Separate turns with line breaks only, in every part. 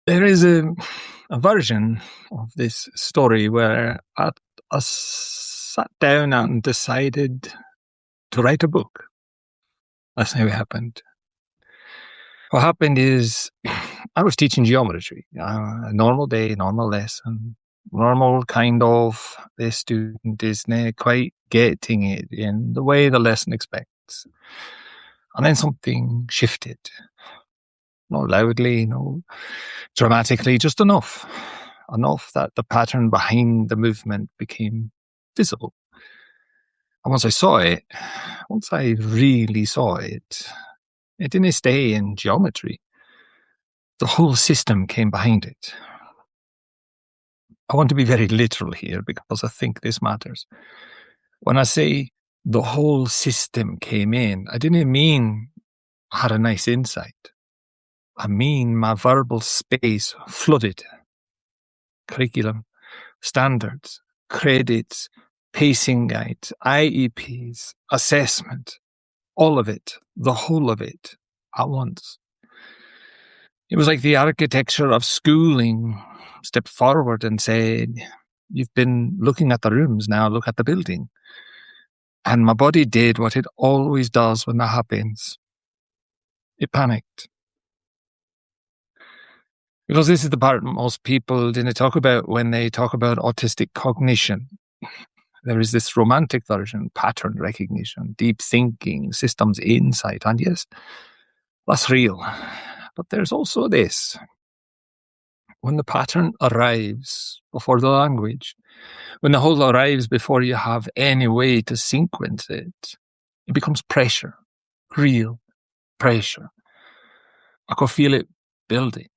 There is a version of this story where I sat down and decided to write a book. That's how it happened. What happened is I was teaching geometry, a normal day, normal lesson, normal kind of the student is not quite getting it in the way the lesson expects. And then something shifted. Not loudly, no dramatically, just enough. Enough that the pattern behind the movement became visible. And once I really saw it, it didn't stay in geometry. The whole system came behind it. I want to be very literal here because I think this matters. When I say the whole system came in, I didn't mean I had a nice insight. I mean my verbal space flooded. Curriculum, standards, credits, pacing guides, IEPs, assessment, all of it, the whole of it, at once. It was like the architecture of schooling stepped forward and said, "You've been looking at the rooms, now look at the building." And my body did what it always does when that happens. It panicked. Because this is the part most people didn't talk about when they talk about autistic cognition. There is this romantic version, pattern recognition, deep thinking, systems insight, and yes, that's real. But there's also this. When the pattern arrives before the language, when the whole arrives before you have any way to sequence it, it becomes pressure, real pressure. I could feel it building.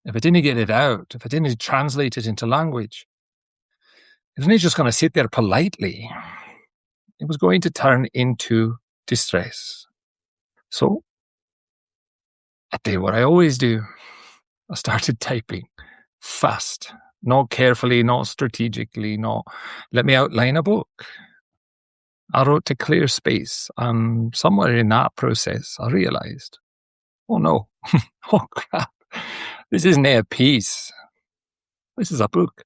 If I didn't get it out, if I didn't translate it into language, it wasn't just going to sit there politely. It was going to turn into distress. So I did what I always do. I started typing fast, not carefully, not strategically, not let me outline a book. I wrote to clear space, and somewhere in that process, I realized, oh no, oh crap, this isn't a piece. This is a book.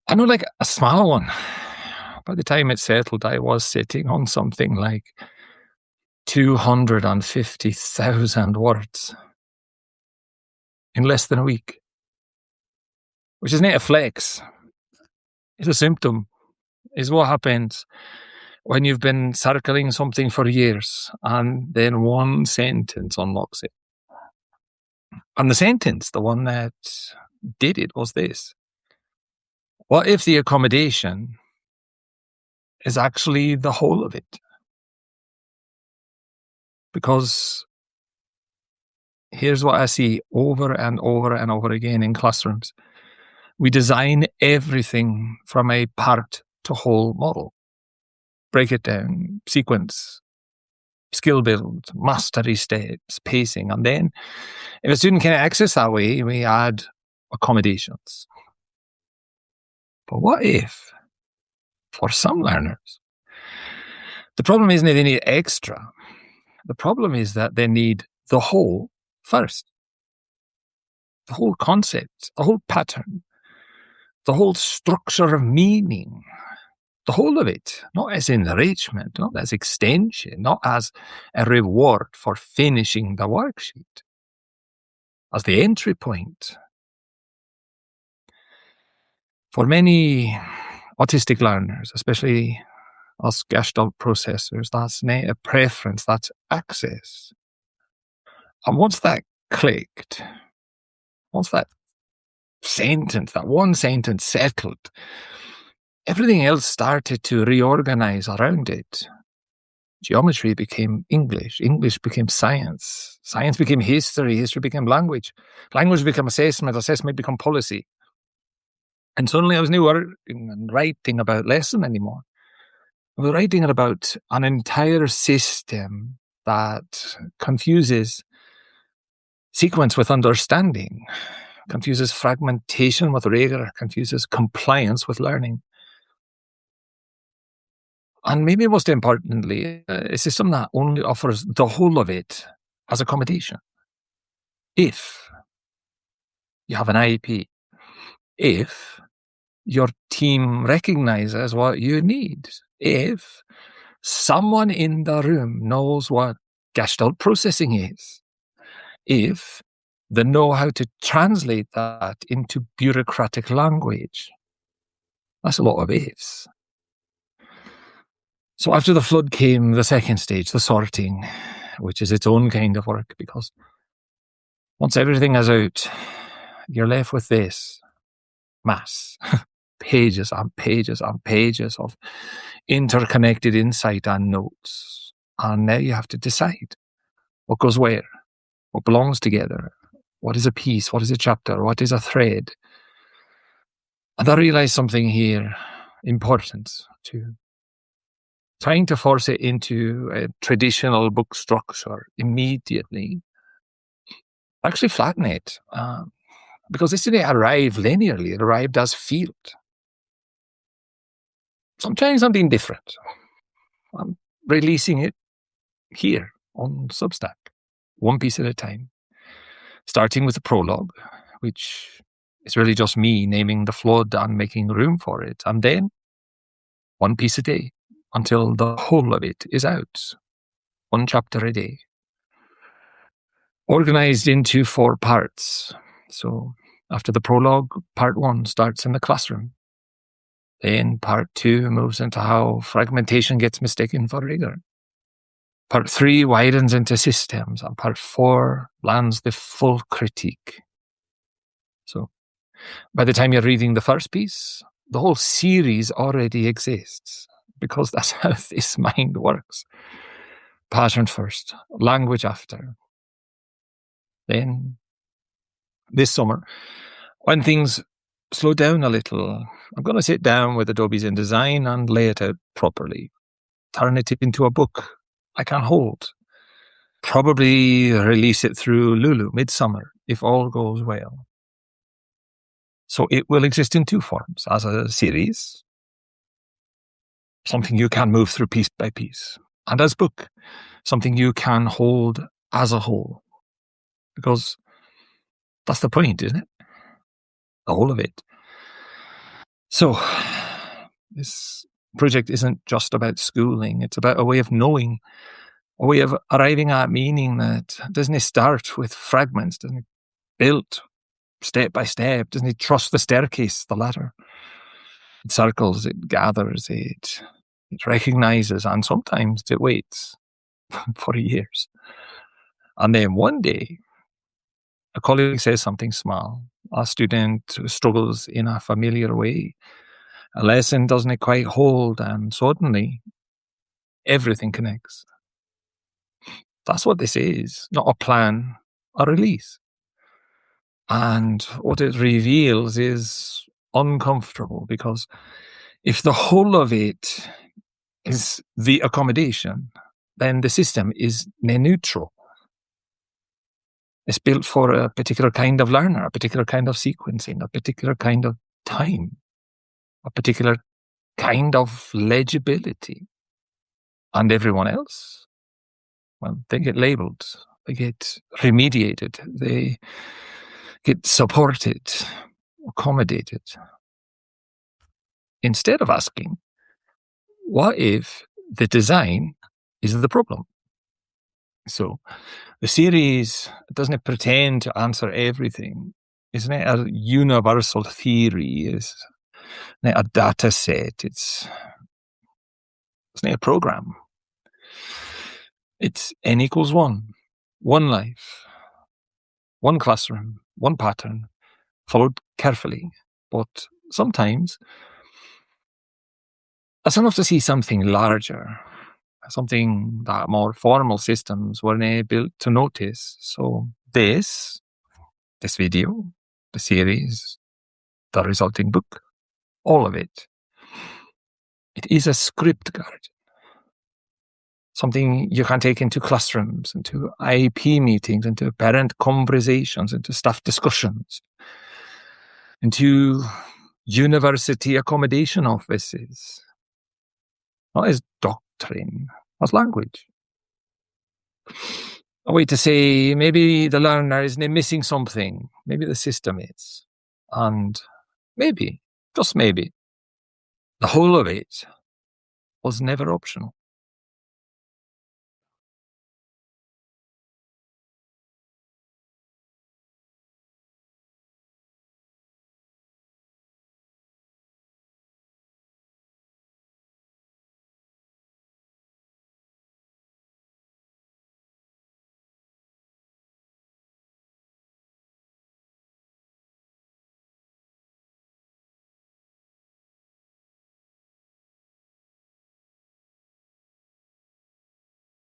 I know, like a small one. By the time it settled, I was sitting on something like 250,000 words in less than a week, which is not a flex. It's a symptom. It's what happens when you've been circling something for years and then one sentence unlocks it. And the sentence, the one that did it, was this. What if the accommodation is actually the whole of it? Because here's what I see over and over and over again in classrooms. We design everything from a part to whole model. Break it down, sequence, skill build, mastery steps, pacing. And then if a student can access that way, we add accommodations. But what if, for some learners, the problem isn't that they need extra. The problem is that they need the whole first. The whole concept, the whole pattern, the whole structure of meaning, the whole of it, not as enrichment, not as extension, not as a reward for finishing the worksheet, as the entry point. For many autistic learners, especially us gestalt processors, that's not a preference, that's access. And once that clicked, once that sentence, that one sentence settled, everything else started to reorganize around it. Geometry became English, English became science, science became history, history became language, language became assessment, assessment became policy. And suddenly I was not working and writing about lesson anymore. I was writing about an entire system that confuses sequence with understanding, confuses fragmentation with rigor, confuses compliance with learning. And maybe most importantly, a system that only offers the whole of it as accommodation. If you have an IEP if your team recognizes what you need, if someone in the room knows what gestalt processing is, if they know how to translate that into bureaucratic language. That's a lot of ifs. So after the flood came the second stage, the sorting, which is its own kind of work, because once everything is out, you're left with this mass, pages and pages and pages of interconnected insight and notes. And now you have to decide what goes where, what belongs together, what is a piece, what is a chapter, what is a thread. And I realized something here important to trying to force it into a traditional book structure immediately. Actually flatten it. Because this didn't arrive linearly, it arrived as field. Sometimes I'm being different. I'm releasing it here on Substack, one piece at a time. Starting with the prologue, which is really just me naming the flood and making room for it. And then one piece a day until the whole of it is out. One chapter a day. Organized into 4 parts. So after the prologue, part 1 starts in the classroom. Then part 2 moves into how fragmentation gets mistaken for rigor. Part 3 widens into systems, and part 4 lands the full critique. So by the time you're reading the first piece, the whole series already exists, because that's how this mind works. Pattern first, language after. Then, this summer, when things slow down a little, I'm going to sit down with Adobe's InDesign and lay it out properly. Turn it into a book I can hold. Probably release it through Lulu midsummer, if all goes well. So it will exist in 2 forms, as a series, something you can move through piece by piece, and as book, something you can hold as a whole. Because that's the point, isn't it? The whole of it. So, this project isn't just about schooling, it's about a way of knowing, a way of arriving at meaning that doesn't start with fragments, doesn't build step by step, doesn't trust the staircase, the ladder. It circles, it gathers, it recognizes, and sometimes it waits for years. And then one day, a colleague says something small. A student struggles in a familiar way. A lesson doesn't quite hold, and suddenly everything connects. That's what this is, not a plan, a release. And what it reveals is uncomfortable, because if the whole of it is the accommodation, then the system is neutral. It's built for a particular kind of learner, a particular kind of sequencing, a particular kind of time, a particular kind of legibility. And everyone else, well, they get labeled, they get remediated, they get supported, accommodated. Instead of asking, what if the design is the problem? So the series doesn't pretend to answer everything. Isn't it a universal theory? Isn't it a data set? Isn't it a program? It's N equals 1. One life. One classroom. One pattern. Followed carefully. But sometimes it's enough to see something larger. Something that more formal systems weren't built to notice. So this video, the series, the resulting book, all of it is a script guard. Something you can take into classrooms, into IEP meetings, into parent conversations, into staff discussions, into university accommodation offices. Not as doctrine, as language. A way to say maybe the learner isn't missing something. maybe the system is. And maybe, just maybe, the whole of it was never optional.